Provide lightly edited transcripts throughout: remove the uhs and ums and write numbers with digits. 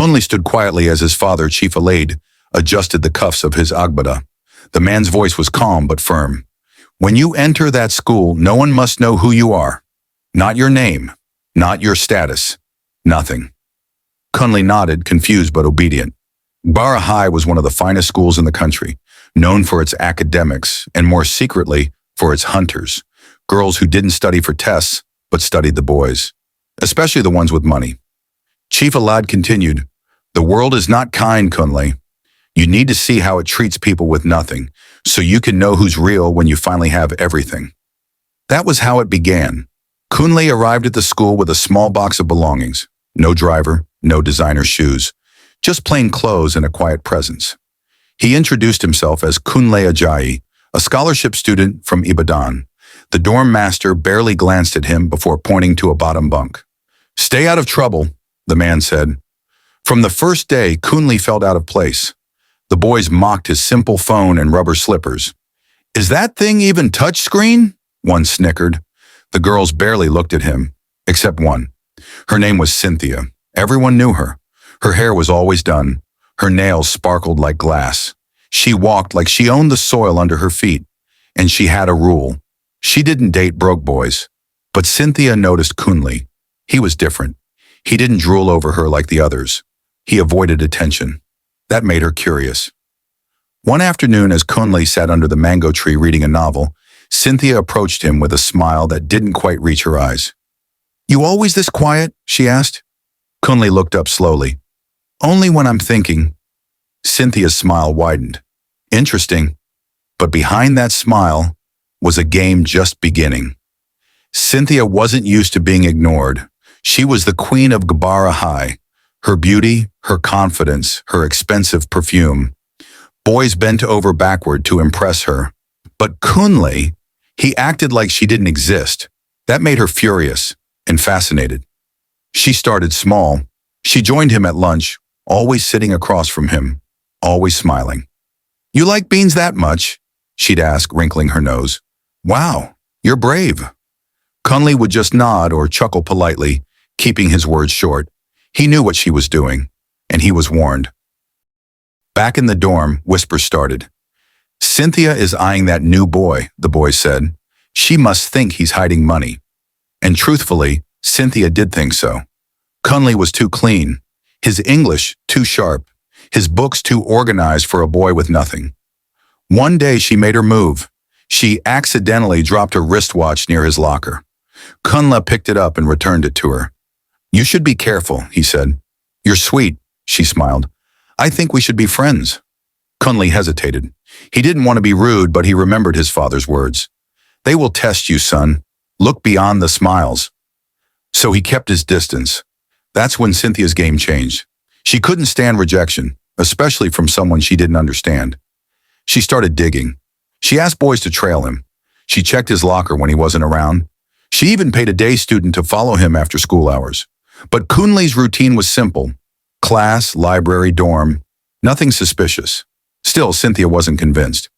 Kunle stood quietly as his father, Chief Alade, adjusted the cuffs of his agbada. The man's voice was calm but firm. When you enter that school, no one must know who you are. Not your name, not your status, nothing. Kunle nodded, confused but obedient. Gbara High was one of the finest schools in the country, known for its academics and more secretly for its hunters, girls who didn't study for tests but studied the boys, especially the ones with money. Chief Alade continued, "The world is not kind, Kunle. You need to see how it treats people with nothing, so you can know who's real when you finally have everything." That was how it began. Kunle arrived at the school with a small box of belongings. No driver, no designer shoes, just plain clothes and a quiet presence. He introduced himself as Kunle Ajayi, a scholarship student from Ibadan. The dorm master barely glanced at him before pointing to a bottom bunk. "Stay out of trouble," the man said. From the first day, Kunle felt out of place. The boys mocked his simple phone and rubber slippers. "Is that thing even touchscreen?" one snickered. The girls barely looked at him, except one. Her name was Cynthia. Everyone knew her. Her hair was always done. Her nails sparkled like glass. She walked like she owned the soil under her feet. And she had a rule. She didn't date broke boys. But Cynthia noticed Kunle. He was different. He didn't drool over her like the others. He avoided attention. That made her curious. One afternoon, as Kunle sat under the mango tree reading a novel, Cynthia approached him with a smile that didn't quite reach her eyes. "You always this quiet?" she asked. Kunle looked up slowly. "Only when I'm thinking." Cynthia's smile widened. Interesting. But behind that smile was a game just beginning. Cynthia wasn't used to being ignored. She was the queen of Gbara High. Her beauty, her confidence, her expensive perfume. Boys bent over backward to impress her. But Kunle, he acted like she didn't exist. That made her furious and fascinated. She started small. She joined him at lunch, always sitting across from him, always smiling. "You like beans that much?" she'd ask, wrinkling her nose. "Wow, you're brave." Kunle would just nod or chuckle politely, keeping his words short. He knew what she was doing, and he was warned. Back in the dorm, whispers started. "Cynthia is eyeing that new boy," the boys said. "She must think he's hiding money." And truthfully, Cynthia did think so. Kunle was too clean, his English too sharp, his books too organized for a boy with nothing. One day she made her move. She accidentally dropped her wristwatch near his locker. Kunle picked it up and returned it to her. "You should be careful," he said. "You're sweet," she smiled. "I think we should be friends." Kunle hesitated. He didn't want to be rude, but he remembered his father's words. "They will test you, son. Look beyond the smiles." So he kept his distance. That's when Cynthia's game changed. She couldn't stand rejection, especially from someone she didn't understand. She started digging. She asked boys to trail him. She checked his locker when he wasn't around. She even paid a day student to follow him after school hours. But Kunle's routine was simple. Class, library, dorm. Nothing suspicious. Still, Cynthia wasn't convinced.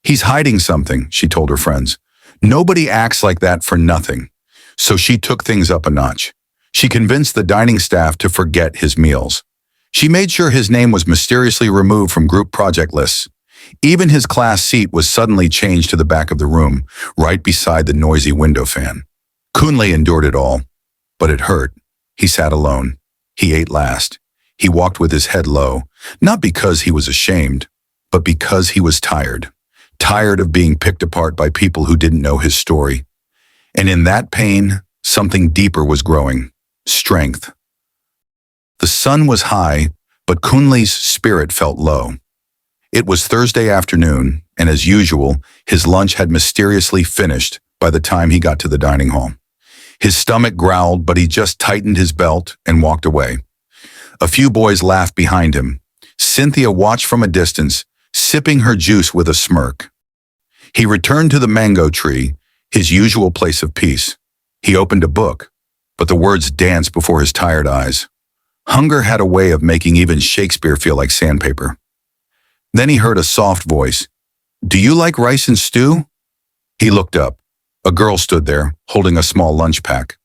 "He's hiding something," she told her friends. "Nobody acts like that for nothing." So she took things up a notch. She convinced the dining staff to forget his meals. She made sure his name was mysteriously removed from group project lists. Even his class seat was suddenly changed to the back of the room, right beside the noisy window fan. Kunle endured it all, but it hurt. He sat alone. He ate last. He walked with his head low, not because he was ashamed, but because he was tired. Tired of being picked apart by people who didn't know his story. And in that pain, something deeper was growing. Strength. The sun was high, but Kunle's spirit felt low. It was Thursday afternoon, and as usual, his lunch had mysteriously finished by the time he got to the dining hall. His stomach growled, but he just tightened his belt and walked away. A few boys laughed behind him. Cynthia watched from a distance, sipping her juice with a smirk. He returned to the mango tree, his usual place of peace. He opened a book, but the words danced before his tired eyes. Hunger had a way of making even Shakespeare feel like sandpaper. Then he heard a soft voice. "Do you like rice and stew?" He looked up. A girl stood there, holding a small lunch pack.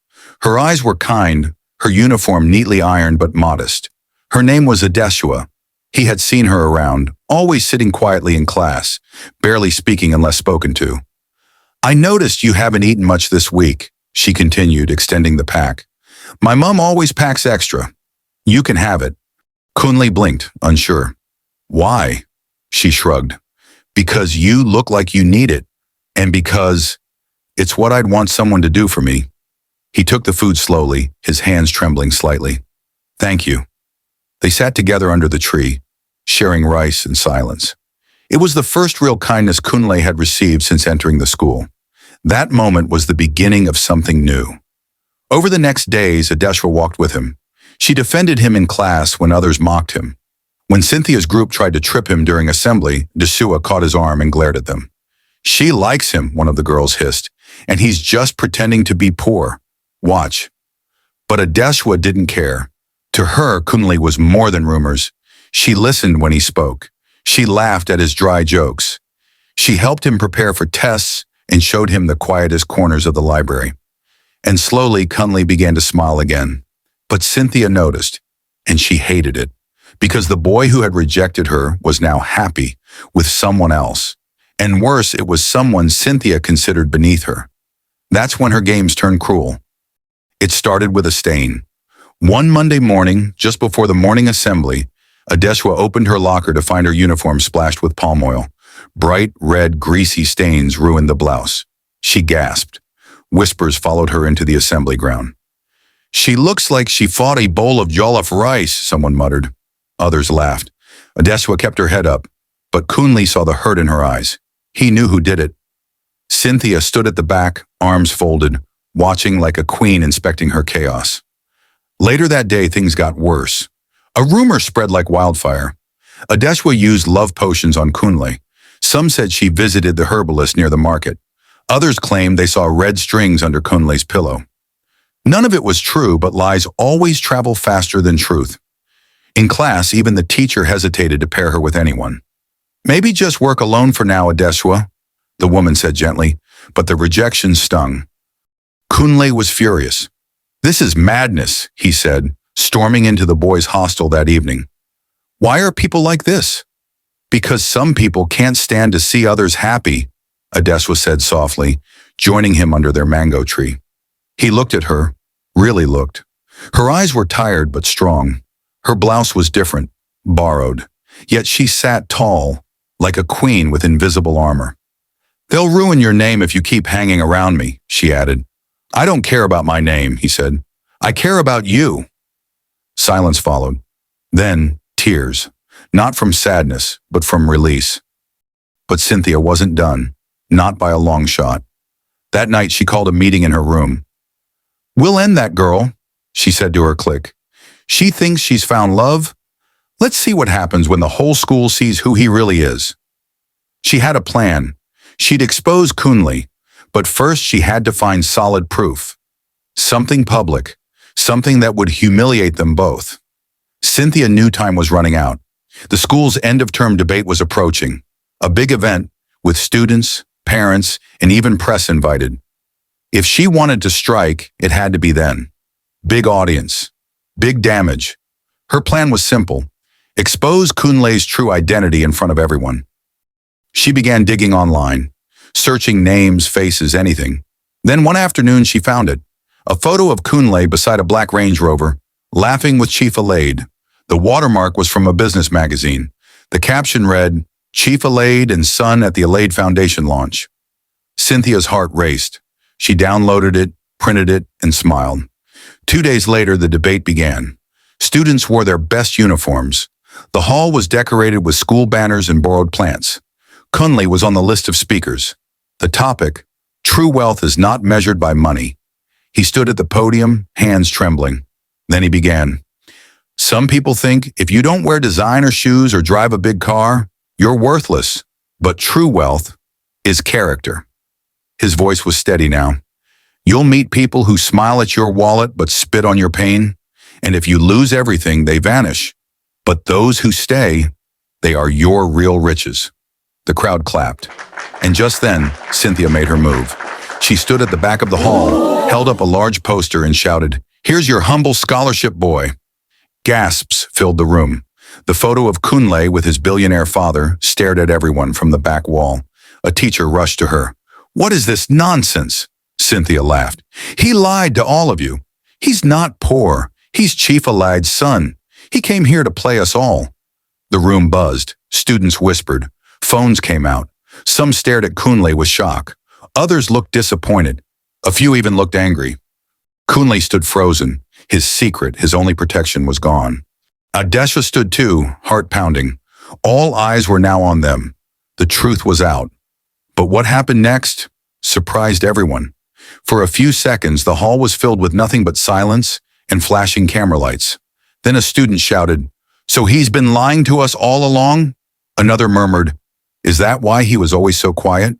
Her eyes were kind, her uniform neatly ironed but modest. Her name was Adeshua. He had seen her around, always sitting quietly in class, barely speaking unless spoken to. I noticed you haven't eaten much this week, she continued, extending the pack. My mom always packs extra. You can have it. Kunle blinked, unsure. Why? She shrugged. Because you look like you need it, and because it's what I'd want someone to do for me. He took the food slowly, his hands trembling slightly. Thank you. They sat together under the tree, sharing rice in silence. It was the first real kindness Kunle had received since entering the school. That moment was the beginning of something new. Over the next days, Adeshwa walked with him. She defended him in class when others mocked him. When Cynthia's group tried to trip him during assembly, Adeshwa caught his arm and glared at them. She likes him, one of the girls hissed, and he's just pretending to be poor. Watch. But Adeshwa didn't care. To her, Kunle was more than rumors. She listened when he spoke. She laughed at his dry jokes. She helped him prepare for tests and showed him the quietest corners of the library. And slowly, Kunle began to smile again. But Cynthia noticed, and she hated it, because the boy who had rejected her was now happy with someone else. And worse, it was someone Cynthia considered beneath her. That's when her games turned cruel. It started with a stain. One Monday morning, just before the morning assembly, Adeshwa opened her locker to find her uniform splashed with palm oil. Bright red, greasy stains ruined the blouse. She gasped. Whispers followed her into the assembly ground. She looks like she fought a bowl of jollof rice, someone muttered. Others laughed. Adeshwa kept her head up, but Kunle saw the hurt in her eyes. He knew who did it. Cynthia stood at the back, arms folded, watching like a queen inspecting her chaos. Later that day, things got worse. A rumor spread like wildfire. Adeshwa used love potions on Kunle. Some said she visited the herbalist near the market. Others claimed they saw red strings under Kunle's pillow. None of it was true, but lies always travel faster than truth. In class, even the teacher hesitated to pair her with anyone. Maybe just work alone for now, Adeshwa, the woman said gently, but the rejection stung. Kunle was furious. This is madness, he said, storming into the boys' hostel that evening. Why are people like this? Because some people can't stand to see others happy, Adeshwa said softly, joining him under their mango tree. He looked at her, really looked. Her eyes were tired but strong. Her blouse was different, borrowed, yet she sat tall, like a queen with invisible armor. They'll ruin your name if you keep hanging around me, she added. I don't care about my name, he said. I care about you. Silence followed. Then, tears. Not from sadness, but from release. But Cynthia wasn't done. Not by a long shot. That night, she called a meeting in her room. We'll end that girl, she said to her clique. She thinks she's found love. Let's see what happens when the whole school sees who he really is. She had a plan. She'd expose Kunle, but first she had to find solid proof. Something public, something that would humiliate them both. Cynthia knew time was running out. The school's end-of-term debate was approaching. A big event with students, parents, and even press invited. If she wanted to strike, it had to be then. Big audience. Big damage. Her plan was simple. Expose Kunle's true identity in front of everyone. She began digging online, searching names, faces, anything. Then one afternoon she found it. A photo of Kunle beside a black Range Rover, laughing with Chief Alade. The watermark was from a business magazine. The caption read, Chief Alade and Son at the Alade Foundation launch. Cynthia's heart raced. She downloaded it, printed it, and smiled. 2 days later, the debate began. Students wore their best uniforms. The hall was decorated with school banners and borrowed plants. Kunle was on the list of speakers. The topic, True wealth is not measured by money. He stood at the podium, hands trembling. Then he began. Some people think if you don't wear designer shoes or drive a big car, you're worthless. But true wealth is character. His voice was steady now. You'll meet people who smile at your wallet but spit on your pain. And if you lose everything, they vanish. But those who stay, they are your real riches. The crowd clapped. And just then, Cynthia made her move. She stood at the back of the hall, held up a large poster and shouted, "Here's your humble scholarship boy." Gasps filled the room. The photo of Kunle with his billionaire father stared at everyone from the back wall. A teacher rushed to her. "What is this nonsense?" Cynthia laughed. "He lied to all of you. He's not poor. He's Chief Alad's son. He came here to play us all." The room buzzed. Students whispered. Phones came out. Some stared at Kunle with shock. Others looked disappointed. A few even looked angry. Kunle stood frozen. His secret, his only protection, was gone. Adesha stood too, heart pounding. All eyes were now on them. The truth was out. But what happened next surprised everyone. For a few seconds, the hall was filled with nothing but silence and flashing camera lights. Then a student shouted, "So he's been lying to us all along?" Another murmured, "Is that why he was always so quiet?"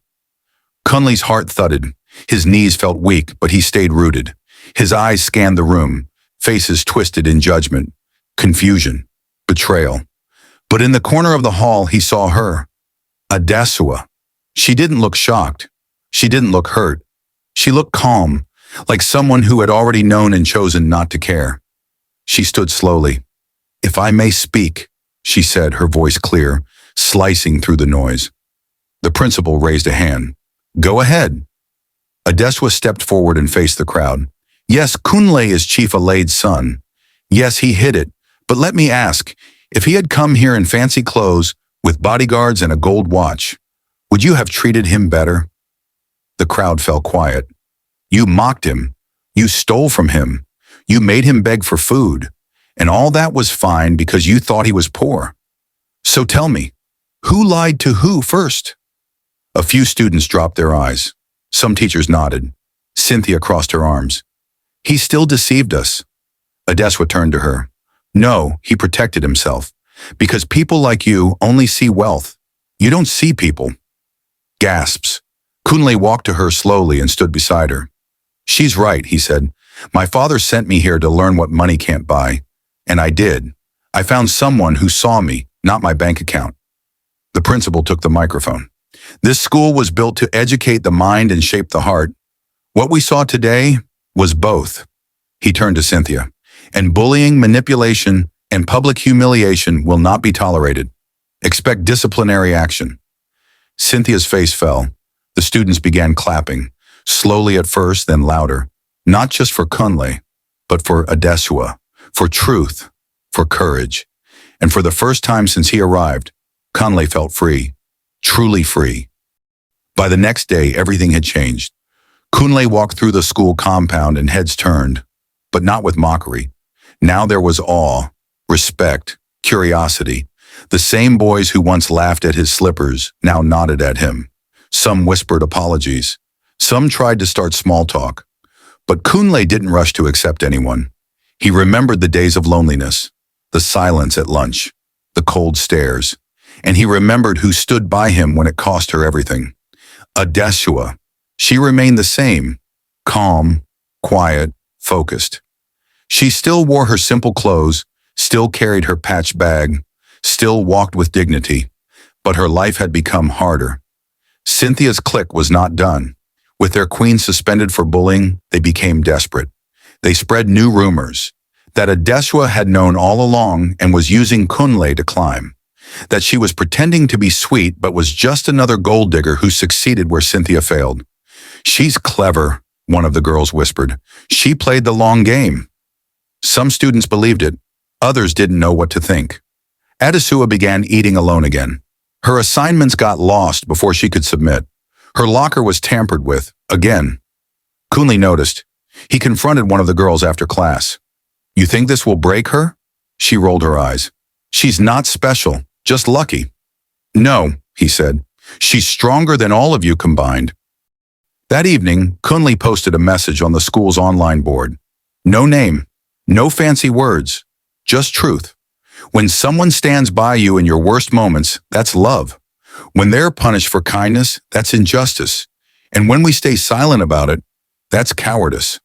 Kunle's heart thudded. His knees felt weak, but he stayed rooted. His eyes scanned the room, faces twisted in judgment, confusion, betrayal. But in the corner of the hall, he saw her, Adesua. She didn't look shocked. She didn't look hurt. She looked calm, like someone who had already known and chosen not to care. She stood slowly. "If I may speak," she said, her voice clear, slicing through the noise. The principal raised a hand. "Go ahead." Adesua stepped forward and faced the crowd. "Yes, Kunle is Chief Alad's son. Yes, he hid it. But let me ask, if he had come here in fancy clothes, with bodyguards and a gold watch, would you have treated him better?" The crowd fell quiet. "You mocked him. You stole from him. You made him beg for food. And all that was fine because you thought he was poor. So tell me, who lied to who first?" A few students dropped their eyes. Some teachers nodded. Cynthia crossed her arms. "He still deceived us." Adesua turned to her. "No, he protected himself. Because people like you only see wealth. You don't see people." Gasps. Kunle walked to her slowly and stood beside her. "She's right," he said. "My father sent me here to learn what money can't buy. And I did. I found someone who saw me, not my bank account." The principal took the microphone. "This school was built to educate the mind and shape the heart. What we saw today was both." He turned to Cynthia. "And bullying, manipulation, and public humiliation will not be tolerated. Expect disciplinary action." Cynthia's face fell. The students began clapping, slowly at first, then louder. Not just for Kunle, but for Adesua, for truth, for courage. And for the first time since he arrived, Kunle felt free, truly free. By the next day, everything had changed. Kunle walked through the school compound and heads turned, but not with mockery. Now there was awe, respect, curiosity. The same boys who once laughed at his slippers now nodded at him. Some whispered apologies. Some tried to start small talk. But Kunle didn't rush to accept anyone. He remembered the days of loneliness, the silence at lunch, the cold stares, and he remembered who stood by him when it cost her everything. Adesua. She remained the same, calm, quiet, focused. She still wore her simple clothes, still carried her patch bag, still walked with dignity, but her life had become harder. Cynthia's clique was not done. With their queen suspended for bullying, they became desperate. They spread new rumors, that Adesua had known all along and was using Kunle to climb, that she was pretending to be sweet but was just another gold digger who succeeded where Cynthia failed. "She's clever," one of the girls whispered. "She played the long game." Some students believed it. Others didn't know what to think. Adesua began eating alone again. Her assignments got lost before she could submit. Her locker was tampered with, again. Kunle noticed. He confronted one of the girls after class. "You think this will break her?" She rolled her eyes. "She's not special, just lucky." "No," he said. "She's stronger than all of you combined." That evening, Kunle posted a message on the school's online board. No name, no fancy words, just truth. When someone stands by you in your worst moments, that's love. When they're punished for kindness, that's injustice. And when we stay silent about it, that's cowardice.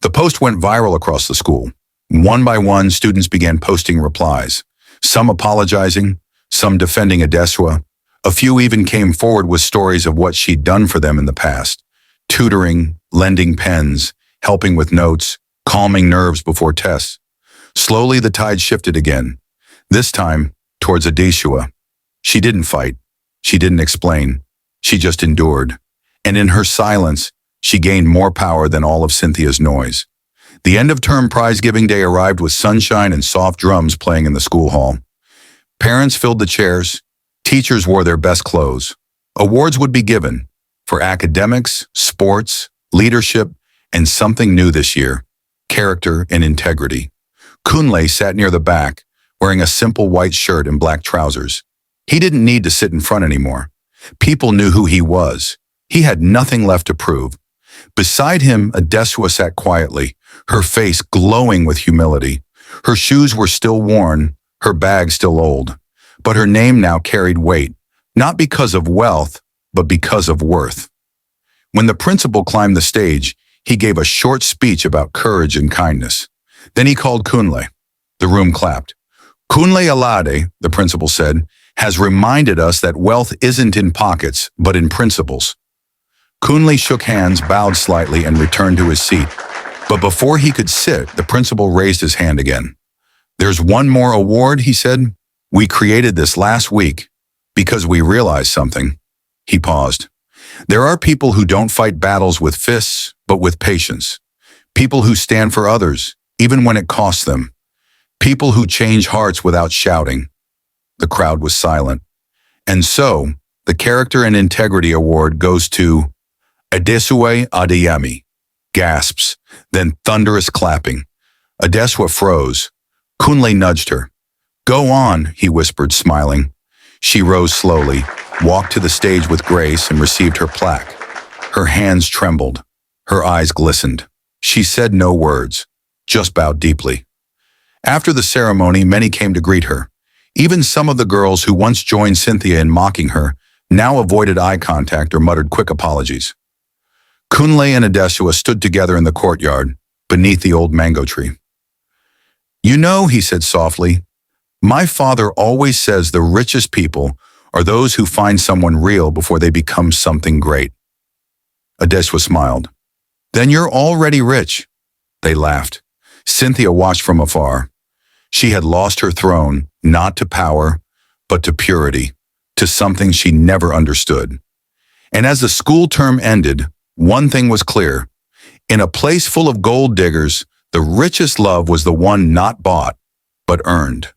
The post went viral across the school. One by one, students began posting replies, some apologizing, some defending Adesua. A few even came forward with stories of what she'd done for them in the past, tutoring, lending pens, helping with notes, calming nerves before tests. Slowly the tide shifted again, this time towards Adeshua. She didn't fight. She didn't explain. She just endured. And in her silence, she gained more power than all of Cynthia's noise. The end-of-term prize-giving day arrived with sunshine and soft drums playing in the school hall. Parents filled the chairs. Teachers wore their best clothes. Awards would be given for academics, sports, leadership, and something new this year, character and integrity. Kunle sat near the back, wearing a simple white shirt and black trousers. He didn't need to sit in front anymore. People knew who he was. He had nothing left to prove. Beside him, Adeshua sat quietly, her face glowing with humility. Her shoes were still worn, her bag still old. But her name now carried weight, not because of wealth, but because of worth. When the principal climbed the stage, he gave a short speech about courage and kindness. Then he called Kunle. The room clapped. Kunle Alade, the principal said, has reminded us that wealth isn't in pockets, but in principles. Kunle shook hands, bowed slightly, and returned to his seat. But before he could sit, the principal raised his hand again. There's one more award, he said. We created this last week because we realized something. He paused. There are people who don't fight battles with fists, but with patience. People who stand for others, even when it costs them. People who change hearts without shouting. The crowd was silent. And so, the Character and Integrity Award goes to Adesua Adeyemi. Gasps, then thunderous clapping. Adesua froze. Kunle nudged her. Go on, he whispered, smiling. She rose slowly, walked to the stage with grace, and received her plaque. Her hands trembled. Her eyes glistened. She said no words, just bowed deeply. After the ceremony, many came to greet her. Even some of the girls who once joined Cynthia in mocking her now avoided eye contact or muttered quick apologies. Kunle and Adesua stood together in the courtyard, beneath the old mango tree. You know, he said softly, my father always says the richest people are those who find someone real before they become something great. Adesua smiled. Then you're already rich. They laughed. Cynthia watched from afar. She had lost her throne, not to power, but to purity, to something she never understood. And as the school term ended, one thing was clear. In a place full of gold diggers, the richest love was the one not bought, but earned.